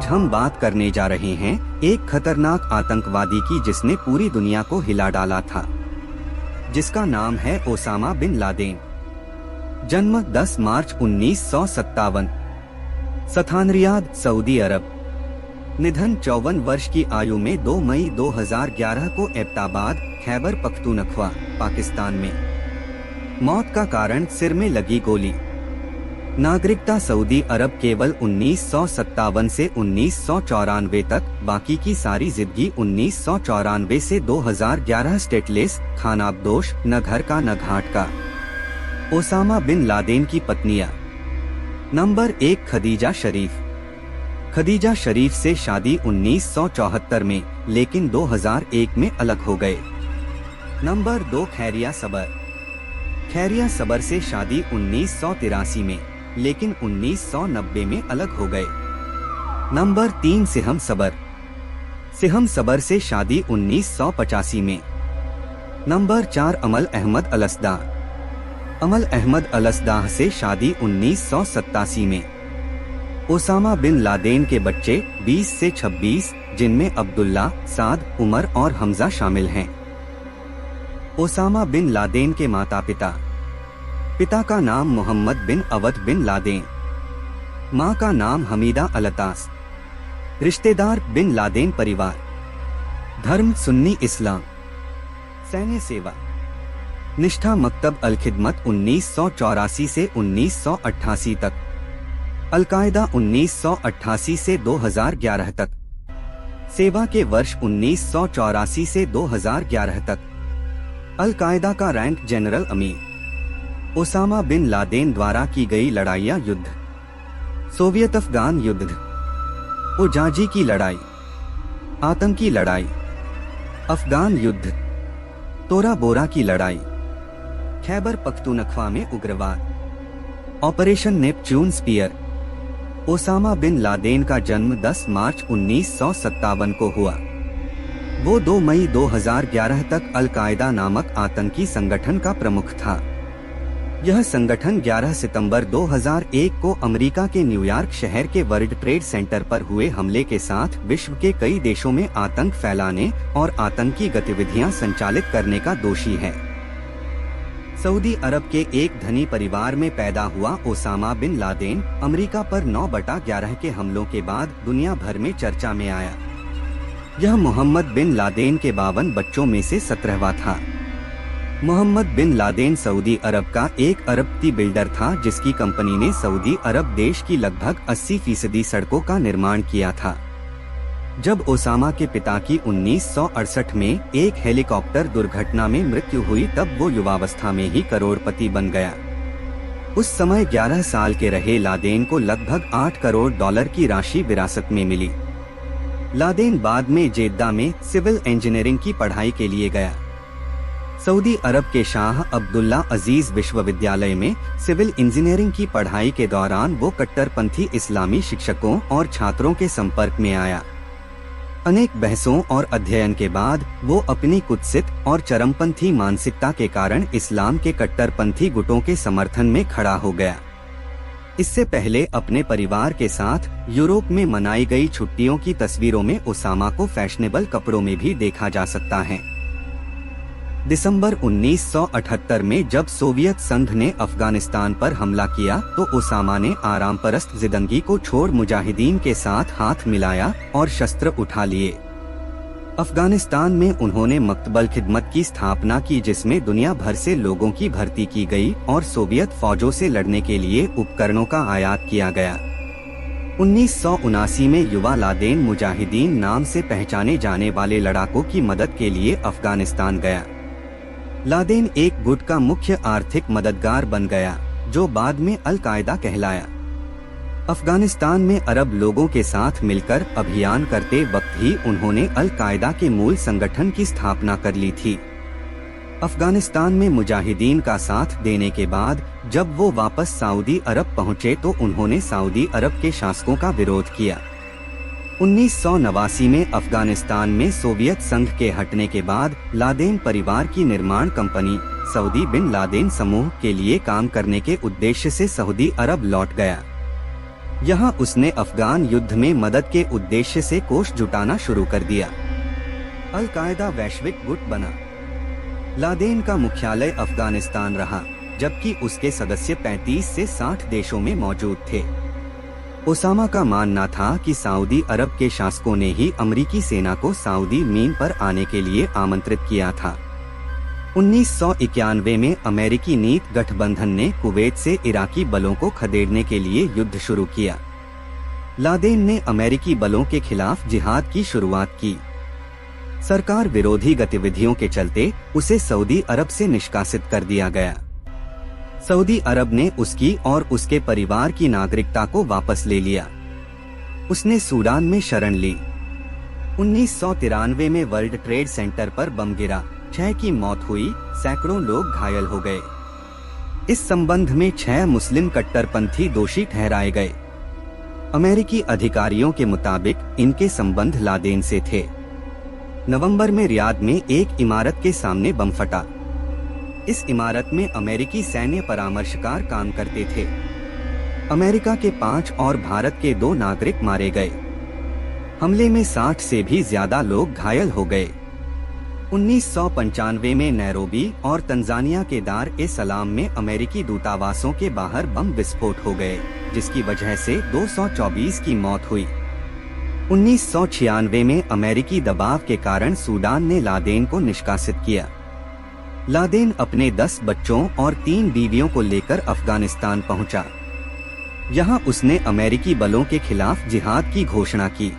हम बात करने जा रहे हैं एक खतरनाक आतंकवादी की जिसने पूरी दुनिया को हिला डाला था, जिसका नाम है ओसामा बिन लादेन। जन्म 10 मार्च 1957, स्थान रियाद, सऊदी अरब। निधन 54 वर्ष की आयु में 2 मई 2011 को एबटाबाद, खैबर पख्तूनख्वा, पाकिस्तान में। मौत का कारण सिर में लगी गोली। नागरिकता सऊदी अरब केवल 1957 से 1994 तक, बाकी की सारी जिंदगी 1994 से 2011 स्टेटलेस, खानाबदोश, न घर का न घाट का। ओसामा बिन लादेन की पत्नियां। नंबर 1 खदीजा शरीफ। खदीजा शरीफ से शादी 1974 में, लेकिन 2001 में अलग हो गए। नंबर 2 खैरिया सबर। खैरिया सबर से शादी 1983 में, लेकिन 1990 में अलग हो गए। नंबर 3 सिहम सबर। सिहम सबर से शादी 1985 में। नंबर 4 अमल अहमद अलसदाह। अमल अहमद अलसदाह से शादी 1987 में। ओसामा बिन लादेन के बच्चे 20 से 26, जिनमें अब्दुल्ला, साद, उमर और हमजा शामिल हैं। ओसामा बिन लादेन के माता पिता। पिता का नाम मोहम्मद बिन अवद बिन लादेन, मां का नाम हमीदा अलतास। रिश्तेदार बिन लादेन परिवार। धर्म सुन्नी इस्लाम। सैन्य सेवा। निष्ठा मकतब अल खिदमत 1984 से 1988 तक। अल-कायदा 1988 से 2011 तक। सेवा के वर्ष 1984 से 2011 तक। अल-कायदा का रैंक जनरल अमीर। ओसामा बिन लादेन द्वारा की गई लड़ाइयाँ युद्ध। सोवियत अफगान युद्ध, उजाजी की लड़ाई, आतंकी लड़ाई, अफगान युद्ध, तोरा बोरा की लड़ाई, खैबर पख्तूनख्वा में उग्रवाद, operation Neptune spear. Osama bin Laden का जन्म 10 मार्च 1957 को हुआ। वो 2 मई 2011 तक अल-कायदा नामक आतंकी संगठन का प्रमुख था। यह संगठन 11 सितंबर 2001 को अमेरिका के न्यूयॉर्क शहर के वर्ल्ड ट्रेड सेंटर पर हुए हमले के साथ विश्व के कई देशों में आतंक फैलाने और आतंकी गतिविधियां संचालित करने का दोषी है। सऊदी अरब के एक धनी परिवार में पैदा हुआ ओसामा बिन लादेन अमेरिका पर 9/11 के हमलों के बाद दुनिया भर में चर्चा में आया। यह मोहम्मद बिन लादेन के 52 बच्चों में से 17वां था। मोहम्मद बिन लादेन सऊदी अरब का एक अरबपति बिल्डर था जिसकी कंपनी ने सऊदी अरब देश की लगभग 80% सड़कों का निर्माण किया था। जब ओसामा के पिता की 1968 में एक हेलीकॉप्टर दुर्घटना में मृत्यु हुई तब वो युवावस्था में ही करोड़पति बन गया। उस समय 11 साल के रहे लादेन को लगभग $8 करोड़ की राशि विरासत में मिली। लादेन बाद में जेद्दा में सिविल इंजीनियरिंग की पढ़ाई के लिए गया। सऊदी अरब के शाह अब्दुल्ला अजीज विश्वविद्यालय में सिविल इंजीनियरिंग की पढ़ाई के दौरान वो कट्टरपंथी इस्लामी शिक्षकों और छात्रों के संपर्क में आया। अनेक बहसों और अध्ययन के बाद वो अपनी कुत्सित और चरमपंथी मानसिकता के कारण इस्लाम के कट्टरपंथी गुटों के समर्थन में खड़ा हो गया। इससे पहले अपने परिवार के साथ यूरोप में मनाई गई छुट्टियों की तस्वीरों में ओसामा को फैशनेबल कपड़ों में भी देखा जा सकता है। दिसंबर 1978 में जब सोवियत संघ ने अफगानिस्तान पर हमला किया तो ओसामा ने आरामपरस्त जिंदगी को छोड़ मुजाहिदीन के साथ हाथ मिलाया और शस्त्र उठा लिए। अफगानिस्तान में उन्होंने मकतबल खिदमत की स्थापना की जिसमें दुनिया भर से लोगों की भर्ती की गई और सोवियत फौजों से लड़ने के लिए उपकरणों का आयात किया गया। 1979 में युवा लादेन मुजाहिदीन नाम से पहचाने जाने वाले लड़ाकों की मदद के लिए अफगानिस्तान गया। लादेन एक गुट का मुख्य आर्थिक मददगार बन गया जो बाद में अल-कायदा कहलाया। अफगानिस्तान में अरब लोगों के साथ मिलकर अभियान करते वक्त ही उन्होंने अल-कायदा के मूल संगठन की स्थापना कर ली थी। अफगानिस्तान में मुजाहिदीन का साथ देने के बाद जब वो वापस सऊदी अरब पहुंचे तो उन्होंने सऊदी अरब के शासकों का विरोध किया। 1989 में अफगानिस्तान में सोवियत संघ के हटने के बाद लादेन परिवार की निर्माण कंपनी सऊदी बिन लादेन समूह के लिए काम करने के उद्देश्य से सऊदी अरब लौट गया। यहाँ उसने अफगान युद्ध में मदद के उद्देश्य से कोष जुटाना शुरू कर दिया। अल कायदा वैश्विक गुट बना। लादेन का मुख्यालय अफगानिस्तान रहा, जबकि उसके सदस्य 35 से 60 देशों में मौजूद थे। ओसामा का मानना था कि सऊदी अरब के शासकों ने ही अमेरिकी सेना को सऊदी मीन पर आने के लिए आमंत्रित किया था। 1991 में अमेरिकी नीत गठबंधन ने कुवैत से इराकी बलों को खदेड़ने के लिए युद्ध शुरू किया। लादेन ने अमेरिकी बलों के खिलाफ जिहाद की शुरुआत की। सरकार विरोधी गतिविधियों के चलते उसे सऊदी अरब से निष्कासित कर दिया गया। सऊदी अरब ने उसकी और उसके परिवार की नागरिकता को वापस ले लिया। उसने सूडान में शरण ली। 1993 में वर्ल्ड ट्रेड सेंटर पर बम गिरा, 6 की मौत हुई, सैकड़ों लोग घायल हो गए। इस संबंध में 6 मुस्लिम कट्टरपंथी दोषी ठहराए गए। अमेरिकी अधिकारियों के मुताबिक इनके संबंध लादेन से थे। नवंबर में रियाद में एक इमारत के सामने बम फटा। इस इमारत में अमेरिकी सैन्य परामर्शकार काम करते थे। अमेरिका के 5 और भारत के 2 नागरिक मारे गए। हमले में 60 से भी ज्यादा लोग घायल हो गए। 1995 में नैरोबी और तंजानिया के दार ए सलाम में अमेरिकी दूतावासों के बाहर बम विस्फोट हो गए, जिसकी वजह से 224 की मौत हुई। 1996 में अमेरिकी दबाव के कारण सूडान ने लादेन को निष्कासित किया। लादेन अपने 10 बच्चों और 3 बीवियों को लेकर अफगानिस्तान पहुंचा। यहां उसने अमेरिकी बलों के खिलाफ जिहाद की घोषणा की।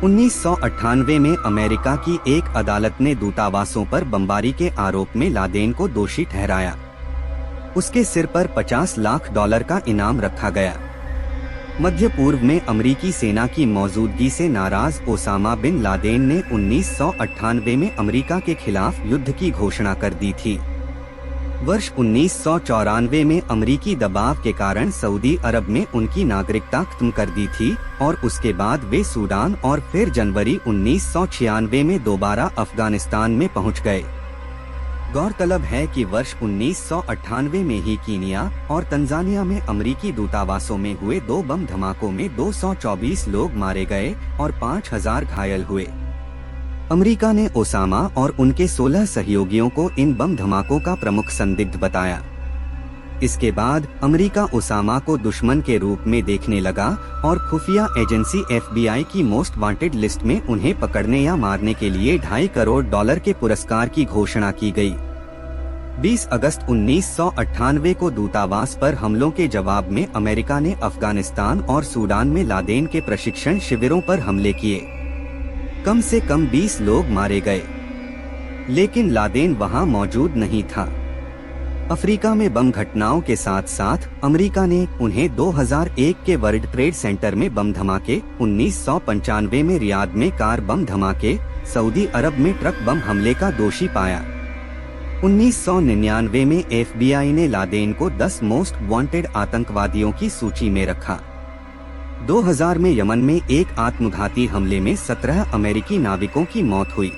1998 में अमेरिका की एक अदालत ने दूतावासों पर बमबारी के आरोप में लादेन को दोषी ठहराया। उसके सिर पर $50 लाख का इनाम रखा गया। मध्य पूर्व में अमेरिकी सेना की मौजूदगी से नाराज ओसामा बिन लादेन ने 1998 में अमेरिका के खिलाफ युद्ध की घोषणा कर दी थी। वर्ष 1994 में अमेरिकी दबाव के कारण सऊदी अरब में उनकी नागरिकता खत्म कर दी थी और उसके बाद वे सूडान और फिर जनवरी 1996 में दोबारा अफगानिस्तान में पहुंच गए। गौरतलब है कि वर्ष 1998 में ही कीनिया और तंजानिया में अमेरिकी दूतावासों में हुए 2 बम धमाकों में 224 लोग मारे गए और 5000 घायल हुए। अमेरिका ने ओसामा और उनके 16 सहयोगियों को इन बम धमाकों का प्रमुख संदिग्ध बताया। इसके बाद अमेरिका ओसामा को दुश्मन के रूप में देखने लगा और खुफिया एजेंसी FBI की मोस्ट वांटेड लिस्ट में उन्हें पकड़ने या मारने के लिए $2.5 करोड़ के पुरस्कार की घोषणा की गई। 20 अगस्त 1998 को दूतावास पर हमलों के जवाब में अमेरिका ने अफगानिस्तान और सूडान में लादेन के प्रशिक्षण शिविरों पर हमले किए। कम से कम 20 लोग मारे गए, लेकिन लादेन वहां मौजूद नहीं था। अफ्रीका में बम घटनाओं के साथ साथ अमेरिका ने उन्हें 2001 के वर्ल्ड ट्रेड सेंटर में बम धमाके, 1995 में रियाद में कार बम धमाके, सऊदी अरब में ट्रक बम हमले का दोषी पाया। 1999 में FBI ने लादेन को 10 मोस्ट वांटेड आतंकवादियों की सूची में रखा। 2000 में यमन में एक आत्मघाती हमले में 17 अमेरिकी नाविकों की मौत हुई।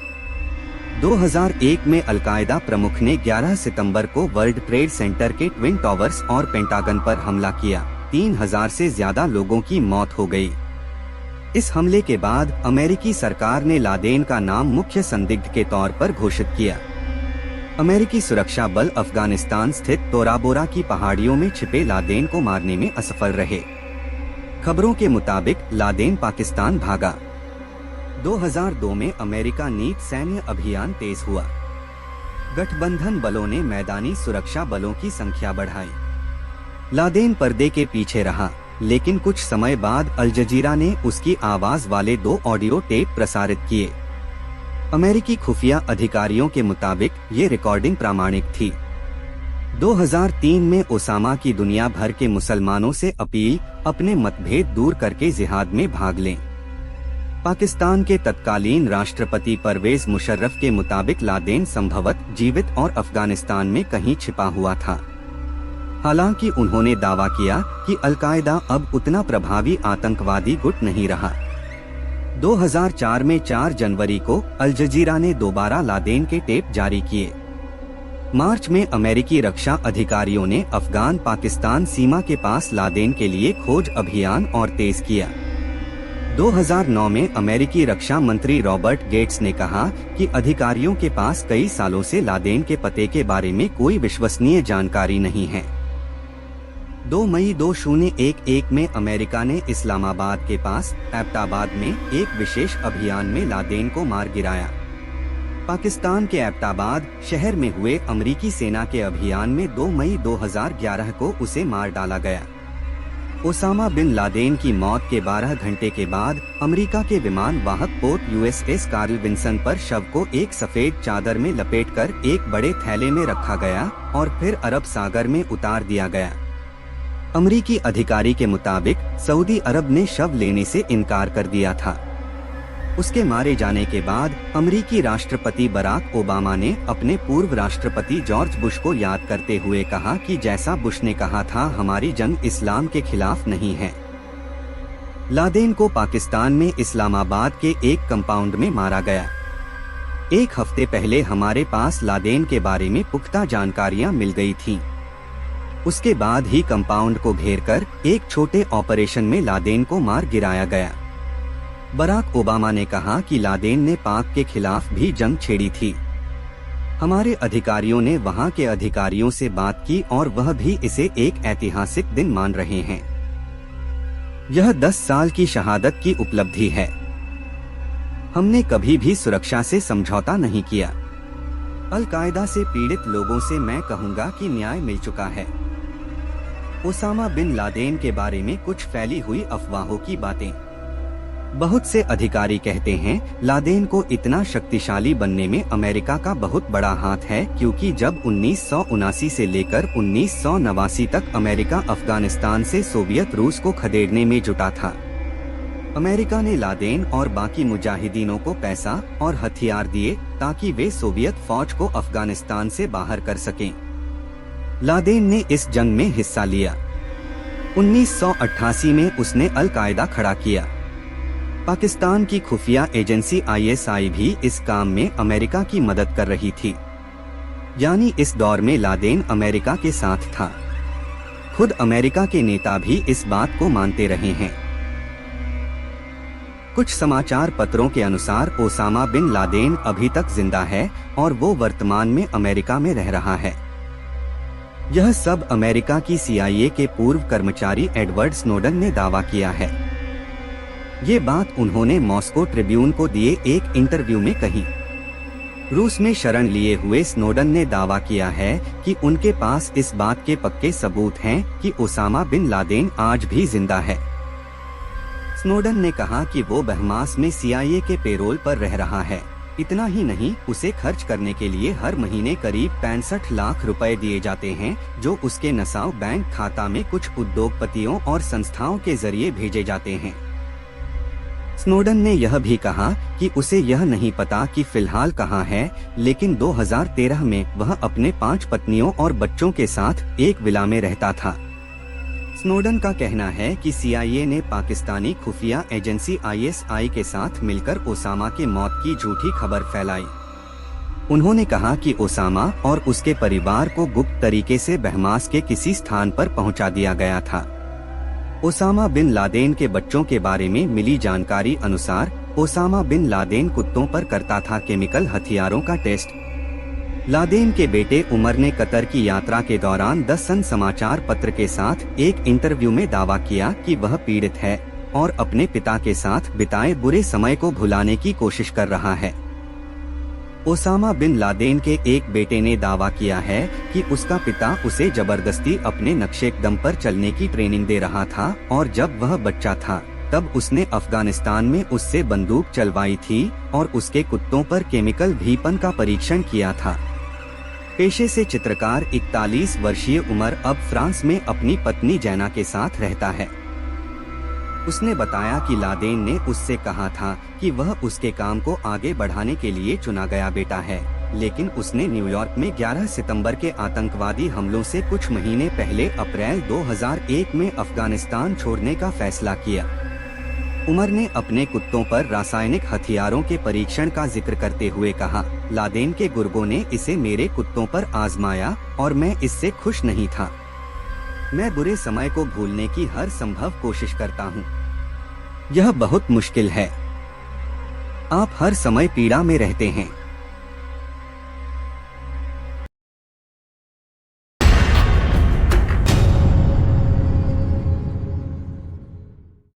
2001 में अलकायदा प्रमुख ने 11 सितंबर को वर्ल्ड ट्रेड सेंटर के ट्विन टावर्स और पेंटागन पर हमला किया। 3000 से ज्यादा लोगों की मौत हो गई। इस हमले के बाद अमेरिकी सरकार ने लादेन का नाम मुख्य संदिग्ध के तौर पर घोषित किया। अमेरिकी सुरक्षा बल अफगानिस्तान स्थित तोराबोरा की पहाड़ियों में छिपे लादेन को मारने में असफल रहे। खबरों के मुताबिक लादेन पाकिस्तान भागा। 2002 में अमेरिका नीत सैन्य अभियान तेज हुआ। गठबंधन बलों ने मैदानी सुरक्षा बलों की संख्या बढ़ाई। लादेन पर्दे के पीछे रहा, लेकिन कुछ समय बाद अल जजीरा ने उसकी आवाज वाले 2 ऑडियो टेप प्रसारित किए। अमेरिकी खुफिया अधिकारियों के मुताबिक ये रिकॉर्डिंग प्रामाणिक थी। 2003 में ओसामा की दुनिया भर के मुसलमानों से अपील, अपने मतभेद दूर करके जिहाद में भाग लें। पाकिस्तान के तत्कालीन राष्ट्रपति परवेज मुशर्रफ के मुताबिक लादेन संभवतः जीवित और अफगानिस्तान में कहीं छिपा हुआ था। हालांकि उन्होंने दावा किया कि अलकायदा अब उतना प्रभावी आतंकवादी गुट नहीं रहा। 2004 में 4 जनवरी को अल जजीरा ने दोबारा लादेन के टेप जारी किए। मार्च में अमेरिकी रक्षा अधिकारियों ने अफगान पाकिस्तान सीमा के पास लादेन के लिए खोज अभियान और तेज किया। 2009 में अमेरिकी रक्षा मंत्री रॉबर्ट गेट्स ने कहा कि अधिकारियों के पास कई सालों से लादेन के पते के बारे में कोई विश्वसनीय जानकारी नहीं है। 2 मई 2011 में अमेरिका ने इस्लामाबाद के पास एबटाबाद में एक विशेष अभियान में लादेन को मार गिराया। पाकिस्तान के एबटाबाद शहर में हुए अमेरिकी सेना के अभियान में 2 मई 2011 को उसे मार डाला गया। ओसामा बिन लादेन की मौत के 12 घंटे के बाद अमेरिका के विमान वाहक पोर्ट यूएसएस कार्ल विंसन पर शव को एक सफेद चादर में लपेटकर एक बड़े थैले में रखा गया और फिर अरब सागर में उतार दिया गया। अमेरिकी अधिकारी के मुताबिक सऊदी अरब ने शव लेने से इनकार कर दिया था। उसके मारे जाने के बाद अमेरिकी राष्ट्रपति बराक ओबामा ने अपने पूर्व राष्ट्रपति जॉर्ज बुश को याद करते हुए कहा कि जैसा बुश ने कहा था, हमारी जंग इस्लाम के खिलाफ नहीं है। लादेन को पाकिस्तान में इस्लामाबाद के एक कंपाउंड में मारा गया। एक हफ्ते पहले हमारे पास लादेन के बारे में पुख्ता जानकारियां मिल गई थीं। उसके बाद ही कंपाउंड को घेरकर एक छोटे ऑपरेशन में लादेन को मार गिराया गया। बराक ओबामा ने कहा कि लादेन ने पाक के खिलाफ भी जंग छेड़ी थी। हमारे अधिकारियों ने वहां के अधिकारियों से बात की और वह भी इसे एक ऐतिहासिक दिन मान रहे हैं। यह 10 साल की शहादत की उपलब्धि है। हमने कभी भी सुरक्षा से समझौता नहीं किया। अल-कायदा से पीड़ित लोगों से मैं कहूंगा कि न्याय मिल चुका है। ओसामा बिन लादेन के बारे में कुछ फैली हुई अफवाहों की बातें। बहुत से अधिकारी कहते हैं लादेन को इतना शक्तिशाली बनने में अमेरिका का बहुत बड़ा हाथ है, क्योंकि जब 1979 से लेकर 1989 तक अमेरिका अफगानिस्तान से सोवियत रूस को खदेड़ने में जुटा था, अमेरिका ने लादेन और बाकी मुजाहिदीनों को पैसा और हथियार दिए ताकि वे सोवियत फौज को अफगानिस्तान से बाहर कर सकें। लादेन ने इस जंग में हिस्सा लिया। 1988 में उसने अल-कायदा खड़ा किया। पाकिस्तान की खुफिया एजेंसी ISI भी इस काम में अमेरिका की मदद कर रही थी। यानी इस दौर में लादेन अमेरिका के साथ था। खुद अमेरिका के नेता भी इस बात को मानते रहे हैं। कुछ समाचार पत्रों के अनुसार ओसामा बिन लादेन अभी तक जिंदा है और वो वर्तमान में अमेरिका में रह रहा है। यह सब अमेरिका की CIA के पूर्व कर्मचारी एडवर्ड स्नोडन ने दावा किया है। ये बात उन्होंने मॉस्को ट्रिब्यून को दिए एक इंटरव्यू में कही। रूस में शरण लिए हुए स्नोडन ने दावा किया है कि उनके पास इस बात के पक्के सबूत हैं कि ओसामा बिन लादेन आज भी जिंदा है। स्नोडन ने कहा कि वो बहमास में CIA के पेरोल पर रह रहा है। इतना ही नहीं, उसे खर्च करने के लिए हर महीने करीब 65 लाख रुपए दिए जाते हैं, जो उसके नसाव बैंक खाता में कुछ उद्योगपतियों और संस्थाओं के जरिए भेजे जाते हैं। स्नोडन ने यह भी कहा कि उसे यह नहीं पता कि फिलहाल कहाँ है, लेकिन 2013 में वह अपने 5 पत्नियों और बच्चों के साथ एक विला में रहता था। स्नोडन का कहना है कि CIA ने पाकिस्तानी खुफिया एजेंसी ISI के साथ मिलकर ओसामा की मौत की झूठी खबर फैलाई। उन्होंने कहा कि ओसामा और उसके परिवार को गुप्त तरीके से बहमास के किसी स्थान पर पहुंचा दिया गया था। ओसामा बिन लादेन के बच्चों के बारे में मिली जानकारी अनुसार ओसामा बिन लादेन कुत्तों पर करता था केमिकल हथियारों का टेस्ट। लादेन के बेटे उमर ने कतर की यात्रा के दौरान द सन समाचार पत्र के साथ एक इंटरव्यू में दावा किया कि वह पीड़ित है और अपने पिता के साथ बिताए बुरे समय को भुलाने की कोशिश कर रहा है। ओसामा बिन लादेन के एक बेटे ने दावा किया है कि उसका पिता उसे जबरदस्ती अपने नक्शे-कदम पर चलने की ट्रेनिंग दे रहा था और जब वह बच्चा था तब उसने अफगानिस्तान में उससे बंदूक चलवाई थी और उसके कुत्तों पर केमिकल वेपन का परीक्षण किया था। पेशे से चित्रकार 41 वर्षीय उमर अब फ्रांस में अपनी पत्नी जैना के साथ रहता है। उसने बताया कि लादेन ने उससे कहा था कि वह उसके काम को आगे बढ़ाने के लिए चुना गया बेटा है, लेकिन उसने न्यूयॉर्क में 11 सितंबर के आतंकवादी हमलों से कुछ महीने पहले अप्रैल 2001 में अफगानिस्तान छोड़ने का फैसला किया। उमर ने अपने कुत्तों पर रासायनिक हथियारों के परीक्षण का जिक्र करते हुए कहा, लादेन के गुर्गों ने इसे मेरे कुत्तों पर आजमाया और मैं इससे खुश नहीं था। मैं बुरे समय को भूलने की हर संभव कोशिश करता हूँ। यह बहुत मुश्किल है। आप हर समय पीड़ा में रहते हैं।